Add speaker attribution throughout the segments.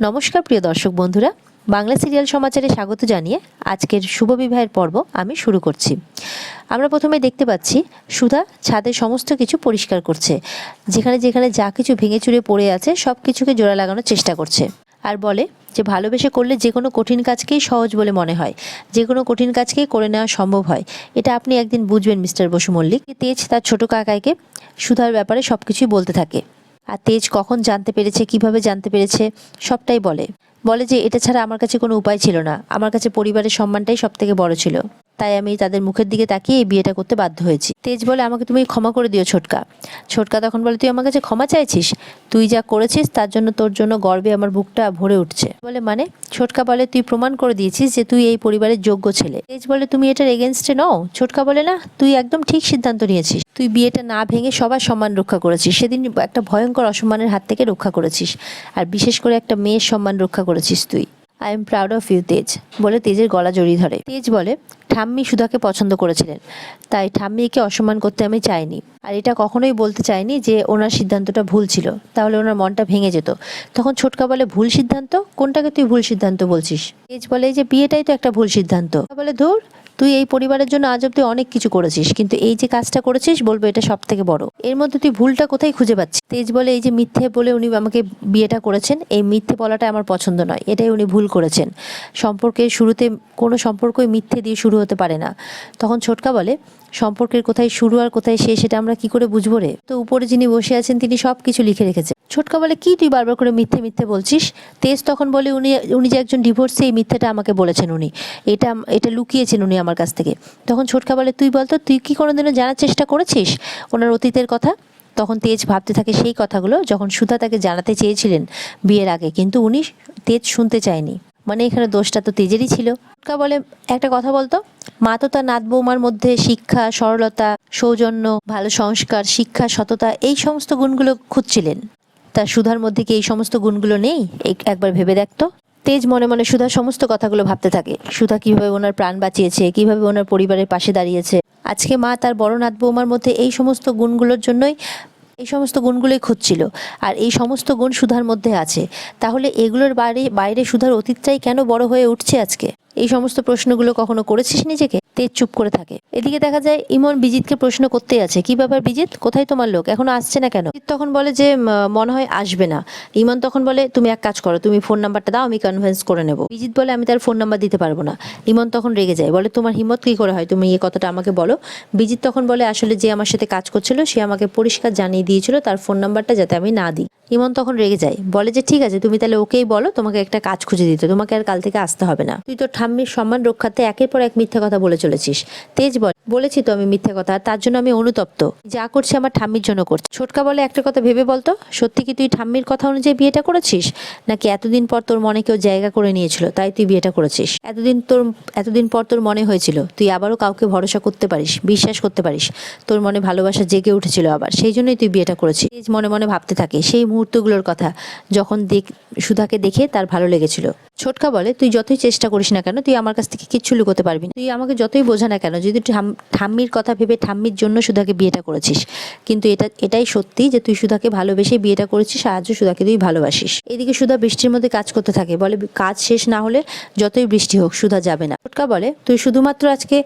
Speaker 1: নমস্কার প্রিয় দর্শক বন্ধুরা, বাংলা সিরিয়াল সমাচারে স্বাগত জানিয়ে আজকের শুভ বিবাহের পর্ব আমি শুরু করছি। আমরা প্রথমে দেখতে পাচ্ছি সুধা ছাদের সমস্ত কিছু পরিষ্কার করছে, যেখানে যেখানে যা কিছু ভেঙে চুরে পড়ে আছে সব কিছুকে জোড়া লাগানোর চেষ্টা করছে। আর বলে যে ভালোবেসে করলে যে কোনো কঠিন কাজকেই সহজ বলে মনে হয়, যে কোনো কঠিন কাজকেই করে নেওয়া সম্ভব হয়। এটা আপনি একদিন বুঝবেন মিস্টার বসু মল্লিক। তেজ তার ছোট কাকাইকে সুধার ব্যাপারে সব কিছুই বলতে থাকে। আর তেজ কখন জানতে পেরেছে, কিভাবে জানতে পেরেছে সবটাই বলে যে এটা ছাড়া আমার কাছে কোনো উপায় ছিল না, আমার কাছে পরিবারের সম্মানটাই সব থেকে বড় ছিল, তাই আমি তাদের মুখের দিকে তাকিয়ে এই বিয়েটা করতে বাধ্য হয়েছি। তেজ বলে আমাকে তুমি ক্ষমা করে দিও ছোটকা। ছোটকা তখন বলে তুই আমার কাছে ক্ষমা চাইছিস? তুই যা করেছিস তার জন্য তোর জন্য গর্বে আমার বুকটা ভরে উঠছে। বলে মানে? ছোটকা বলে তুই প্রমাণ করে দিয়েছিস যে তুই এই পরিবারের যোগ্য ছেলে। তেজ বলে তুমি এটার এগেনস্টে নও? ছোটকা বলে না, তুই একদম ঠিক সিদ্ধান্ত নিয়েছিস। তুই বিয়েটা না ভেঙে সবার সম্মান রক্ষা করেছিস, সেদিন একটা ভয়ঙ্কর অসম্মানের হাত থেকে রক্ষা করেছিস, আর বিশেষ করে একটা মেয়ের সম্মান রক্ষা করেছিস তুই। I am proud of you Tej, বলে তেজের গলা জড়িয়ে ধরে। তেজ বলে ঠাম্মি সুধাকে পছন্দ করেছিলেন, তাই ঠাম্মিকে অসম্মান করতে আমি চাইনি, আর এটা কখনোই বলতে চাইনি যে ওনার সিদ্ধান্তটা ভুল ছিল, তাহলে ওনার মনটা ভেঙে যেত। তখন ছোটকা বলে ভুল সিদ্ধান্ত? কোনটাকে তুই ভুল সিদ্ধান্ত বলছিস? তেজ বলে যে বিয়েটাই তো একটা ভুল সিদ্ধান্ত। বলে ধুর, তুই এই পরিবারের জন্য আজ অব্দি অনেক কিছু করেছিস, কিন্তু এই যে কাজটা করেছিস বলবো এটা সব থেকে বড়। এর মধ্যে তুই ভুলটা কোথায় খুঁজে পাচ্ছিস? তেজ বলে এই যে মিথ্যে বলে উনি আমাকে বিয়েটা করেছেন, এই মিথ্যে বলাটা আমার পছন্দ নয়, এটাই উনি ভুল করেছেন। সম্পর্কের শুরুতে কোনো সম্পর্কই মিথ্যে দিয়ে শুরু হতে পারে না। তখন ছোটকা বলে সম্পর্কের কোথায় শুরু আর কোথায় শেষ সেটা আমরা কি করে বুঝবো রে? তো উপরে যিনি বসে আছেন তিনি সব কিছু লিখে রেখেছেন। ছোটকা বলে কি তুই বারবার করে মিথ্যে মিথ্যে বলছিস? তেজ তখন বলে উনি যে একজন ডিভোর্সি, এই মিথ্যেটা আমাকে বলেছেন উনি, এটা লুকিয়েছেন উনি আমার কাছ থেকে। তখন ছোটকা বলে তুই বলতো, তুই কি কোনোদিনও জানার চেষ্টা করেছিস ওনার অতীতের কথা? তখন তেজ ভাবতে থাকে সেই কথাগুলো যখন সুধা তাকে জানাতে চেয়েছিলেন বিয়ের আগে, কিন্তু তেজ শুনতে চায়নি। মানে এখানে দোষটা তো তেজেরই ছিল। ছোটকা বলে একটা কথা বলতো, মা তো তার নাত বৌমার মধ্যে শিক্ষা, সরলতা, সৌজন্য, ভালো সংস্কার, শিক্ষা, সততা এই সমস্ত গুণগুলো খুঁজছিলেন। তার সুধার মধ্যে কি এই সমস্ত গুণগুলো নেই? একবার ভেবে দেখতো। তেজ মনে মনে সুধার সমস্ত কথাগুলো ভাবতে থাকে। সুধা কিভাবে ওনার প্রাণ বাঁচিয়েছে, কিভাবে ওনার পরিবারের পাশে দাঁড়িয়েছে। আজকে মা তার বড় নাত বৌমার মধ্যে এই সমস্ত গুণগুলোই খুঁজছিল, আর এই সমস্ত গুণ সুধার মধ্যে আছে। তাহলে এগুলোর বাইরে সুধার অতীতটাই কেন বড় হয়ে উঠছে আজকে? এই সমস্ত প্রশ্নগুলো কখনো করেছিস নিজেকে? তেজ চুপ করে থাকে। এদিকে দেখা যায় ইমন বিজিতকে প্রশ্ন করতেই আছে, কি ব্যাপার বিজিত, কোথায় তোমার লোক, এখনো আসছে না কেন? বিজিত তখন বলে যে মনে হয় আসবে না। ইমন তখন বলে তুমি এক কাজ করো, তুমি ফোন নাম্বারটা দাও, আমি কনভিন্স করে নেবো। বিজিত বলে আমি তার ফোন নাম্বার দিতে পারবো না। ইমন তখন রেগে যায়, বলে তোমার হিম্মত কি করে হয়, তুমি এই কথাটা আমাকে বলো। বিজিত তখন বলে আসলে যে আমার সাথে কাজ করছিল সে আমাকে পরিষ্কার জানিয়ে দিয়েছিল তার ফোন নাম্বারটা যাতে আমি না দিই। ইমন তখন রেগে যায়, বলে যে ঠিক আছে, তুমি তাহলে ওকেই বলো তোমাকে একটা কাজ খুঁজে দিতে, তোমাকে আর কাল থেকে আসতে হবে না। তুই তো ঠাম্মির সম্মান রক্ষার্থে একের পর এক মিথ্যা কথা বলে চলেছিস। তেজ বলেছি তো আমি মিথ্যা কথা, তার জন্য আমি অনুতপ্ত। যা করছি আমার ঠাম্মির জন্য করছি। ছোটকা বলে একটা কথা ভেবে বলতো, সত্যি কি তুই ঠাম্মির কথা অনুযায়ী বিয়েটা করেছিস, নাকি এতদিন পর তোর মনে কেউ জায়গা করে নিয়েছিল তাই তুই বিয়েটা করেছিস? এতদিন পর তোর মনে হয়েছিল তুই আবারও কাউকে ভরসা করতে পারিস, বিশ্বাস করতে পারিস, তোর মনে ভালোবাসা জেগে উঠেছিল আবার, সেই জন্যই তুই বিয়েটা করেছিস। তেজ মনে মনে ভাবতে থাকে সেই মুহূর্তগুলোর কথা যখন সুধাকে দেখে তার ভালো লেগেছিল। ছোটকা বলে তুই যতই চেষ্টা করিস না কেন তুই আমার কাছ থেকে কিচ্ছু লুকোতে পারবি না। তুই আমাকে যতই বোঝা না কেন, যদি ঠাম্মির কথা ভেবে ঠাম্মির জন্য সুধাকে বিয়েটা করেছিস, কিন্তু এটাই সত্যি যে তুই সুধাকে ভালোবেসে বিয়েটা করেছিস, আজও সুধাকে তুই ভালোবাসিস। এদিকে সুধা বৃষ্টির মধ্যে কাজ করতে থাকে, বলে কাজ শেষ না হলে যতই বৃষ্টি হোক সুধা যাবে না। ছোটকা বলে তুই শুধুমাত্র আজকে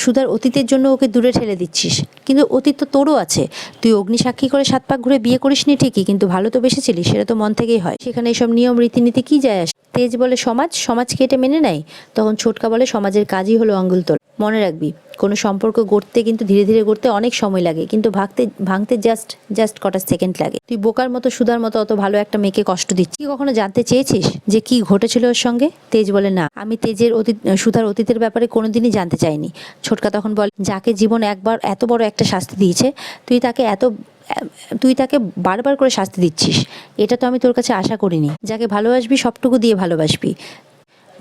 Speaker 1: সুধার অতীতের জন্য ওকে দূরে ঠেলে দিচ্ছিস, কিন্তু অতীত তো তোরও আছে। তুই অগ্নিসাক্ষী করে 7 পাক ঘুরে বিয়ে করিসনি ঠিকই, কিন্তু ভালো তো বেসেছিলিস, সেটা তো মন থেকেই হয়, সেখানে এসব নিয়ম রীতিনীতি কি যায় আসে? তেজ বলে সমাজকে এটা মেনে নেয়। তখন ছোটকা বলে সমাজের কাজই হলো আঙ্গুল তোল। মনে রাখবি কোনো সম্পর্ক গড়তে কিন্তু ধীরে ধীরে গড়তে অনেক সময় লাগে, কিন্তু ভাঙতে জাস্ট কটা সেকেন্ড লাগে। তুই বোকার মতো সুধার মতো অত ভালো একটা মেয়েকে কষ্ট দিচ্ছিস। কি কখনো জানতে চেয়েছিস যে কি ঘটেছিল ওর সঙ্গে? তেজ বলে না, আমি সুধার অতীতের ব্যাপারে কোনোদিনই জানতে চাইনি। ছোটকা তখন বলে যাকে জীবন একবার এত বড় একটা শাস্তি দিয়েছে, তুই তাকে বারবার করে শাস্তি দিচ্ছিস, এটা তো আমি তোর কাছে আশা করিনি। যাকে ভালোবাসবি সবটুকু দিয়ে ভালোবাসবি,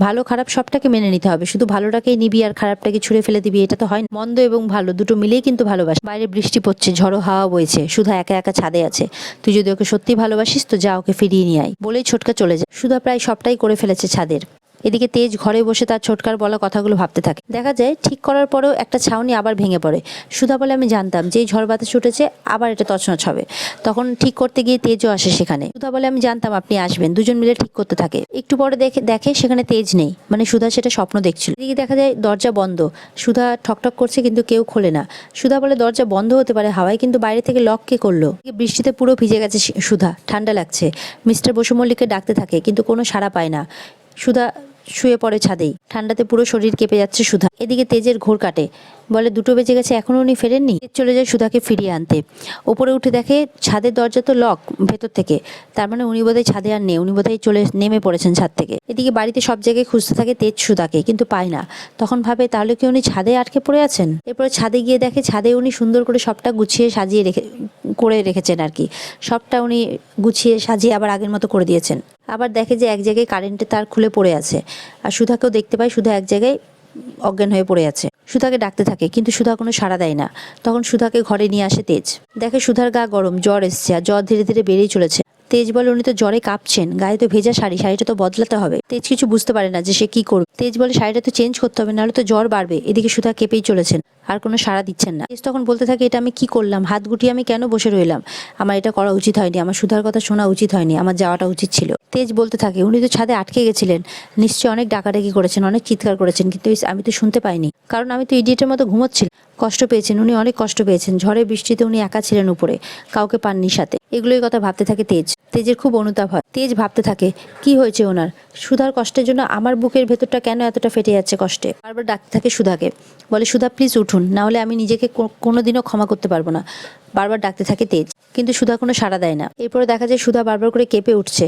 Speaker 1: ভালো খারাপ সবটাকে মেনে নিতে হবে, শুধু ভালোটাকেই নিবি আর খারাপটাকে ছুঁড়ে ফেলে দিবি, এটা তো হয় না। মন্দ এবং ভালো দুটো মিলেই কিন্তু ভালোবাসা। বাইরে বৃষ্টি পড়ছে, ঝড়ো হাওয়া বইছে, সুধা একা একা ছাদে আছে। তুই যদি ওকে সত্যি ভালোবাসিস তো যা ওকে ফিরিয়ে নিয়ে আয়। বলেই ছোটকা চলে যায়। সুধা প্রায় সবটাই করে ফেলেছে ছাদের। এদিকে তেজ ঘরে বসে তার ছোটকার বলা কথাগুলো ভাবতে থাকে। দেখা যায় ঠিক করার পরেও একটা ছাউনি আবার ভেঙে পড়ে। সুধা বলে, আমি জানতাম যে ঝড় বাতাস উঠেছে আবার এটা তছনছ হবে। তখন ঠিক করতে গিয়ে তেজও আসে সেখানে। সুধা বলে, আমি জানতাম আপনি আসবেন। দুজন মিলে ঠিক করতে থাকে। একটু পরে দেখে সেখানে তেজ নেই, মানে সুধা সেটা স্বপ্ন দেখছিল। এদিকে দেখা যায় দরজা বন্ধ। সুধা ঠকঠক করছে কিন্তু কেউ খোলে না। সুধা বলে, দরজা বন্ধ হতে পারে হাওয়ায়, কিন্তু বাইরে থেকে লক কে করলো? বৃষ্টিতে পুরো ভিজে গেছে সুধা, ঠান্ডা লাগছে। মিস্টার বসু মল্লিককে ডাকতে থাকে কিন্তু কোনো সাড়া পায় না। সুধা শুয়ে পড়ে ছাদেই। ঠান্ডাতে পুরো শরীর কেঁপে যাচ্ছে সুধা। এদিকে তেজের ঘোর কাটে। বলে, 2টো বেজে গেছে, এখনো উনি ফেরেননি। তেজ চলে যায় সুধাকে ফিরিয়ে আনতে। ওপরে উঠে দেখে ছাদের দরজা তো লক ভেতর থেকে। তার মানে উনি বোধহয় ছাদে আর নেই, উনি বোধহয় নেমে পড়েছেন ছাদ থেকে। এদিকে বাড়িতে সব জায়গায় খুঁজতে থাকে তেজ সুধাকে, কিন্তু পায় না। তখন ভাবে, তাহলে কি উনি ছাদে আটকে পড়ে আছেন? এরপরে ছাদে গিয়ে দেখে ছাদে উনি সুন্দর করে সবটা গুছিয়ে সাজিয়ে রেখেছেন আর কি। সবটা উনি গুছিয়ে সাজিয়ে আবার আগের মতো করে দিয়েছেন। আবার দেখে যে এক জায়গায় কারেন্টের তার খুলে পড়ে আছে। আর সুধাকেও দেখতে পায়, সুধা এক জায়গায় অজ্ঞান হয়ে পড়ে আছে। সুধাকে ডাকতে থাকে কিন্তু সুধা কোনো সাড়া দেয় না। তখন সুধাকে ঘরে নিয়ে আসে তেজ। দেখে সুধার গা গরম, জ্বর এসছে, আর জ্বর ধীরে ধীরে বেড়েই চলেছে। তেজ বলে, উনি তো জ্বরে কাঁপছেন, গায়ে তো ভেজা শাড়িটা তো বদলাতে হবে। তেজ কিছু বুঝতে পারে না যে সে কি করবে। তেজ বলে, শাড়িটা তো চেঞ্জ করতে হবে, নাহলে তো জ্বর বাড়বে। এদিকে সুধা কেঁপেই চলেছেন, আর কোনো সাড়া দিচ্ছেন না। তেজ তখন বলতে থাকে, এটা আমি কি করলাম? হাত গুটিয়ে আমি কেন বসে রইলাম? আমার এটা করা উচিত হয়নি, আমার সুধার কথা শোনা উচিত হয়নি, আমার যাওয়াটা উচিত ছিল। তেজ বলতে থাকে, উনি তো ছাদে আটকে গেছিলেন, নিশ্চয়ই অনেক ডাকাডাকি করেছেন, অনেক চিৎকার করেছেন, কিন্তু আমি তো শুনতে পাইনি, কারণ আমি তো ইডিয়েটের মতো ঘুমোচ্ছিলাম। কষ্ট পেয়েছেন উনি, অনেক কষ্ট পেয়েছেন। ঝড়ে বৃষ্টিতে উনি একা ছিলেন উপরে, কাউকে পাননি সাথে। এগুলোই কথা ভাবতে থাকে তেজ। তেজের খুব অনুতাপ হয়। তেজ ভাবতে থাকে, কি হয়েছে ওনার? সুধার কষ্টের জন্য আমার বুকের ভেতরটা কেন এতটা ফেটে যাচ্ছে কষ্টে? বারবার ডাকতে থাকে সুধাকে। বলে, সুধা প্লিজ উঠুন, না হলে আমি নিজেকে কোনোদিনও ক্ষমা করতে পারবো না। বারবার ডাকতে থাকে তেজ, কিন্তু সুধা কোনো সাড়া দেয় না। এরপরে দেখা যায় সুধা বারবার করে কেঁপে উঠছে।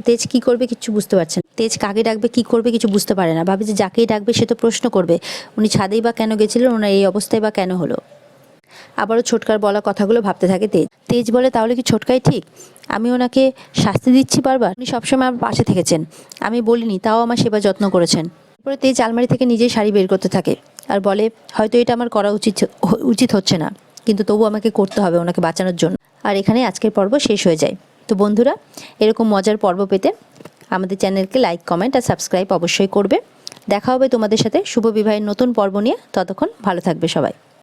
Speaker 1: তেজ কি করবে কিচ্ছু বুঝতে পারছে না। তেজ কাকে ডাকবে, কি করবে কিছু বুঝতে পারে না। ভাবে যে যাকেই ডাকবে সে তো প্রশ্ন করবে, উনি ছাদেই বা কেন গেছিলেন, ওনার এই অবস্থায় বা কেন হলো। আবারও ছোটকার বলা কথাগুলো ভাবতে থাকে তেজ। তেজ বলে, তাহলে কি ছোটকাই ঠিক? আমি ওনাকে শাস্তি দিচ্ছি বারবার? উনি সবসময় আমার পাশে থেকেছেন, আমি বলিনি, তাও আমার সেবা যত্ন করেছেন। এরপরে তেজ আলমারি থেকে নিজেই শাড়ি বের করতে থাকে আর বলে, হয়তো এটা আমার করা উচিত হচ্ছে না, কিন্তু তবু আমাকে করতে হবে ওনাকে বাঁচানোর জন্য। আর এখানে আজকের পর্ব শেষ হয়ে যায়। তো বন্ধুরা, এরকম মজার পর্ব পেতে আমাদের চ্যানেলকে লাইক, কমেন্ট আর সাবস্ক্রাইব অবশ্যই করবে। দেখা হবে তোমাদের সাথে শুভ বিবাহের নতুন পর্ব নিয়ে। ততক্ষণ ভালো থাকবে সবাই।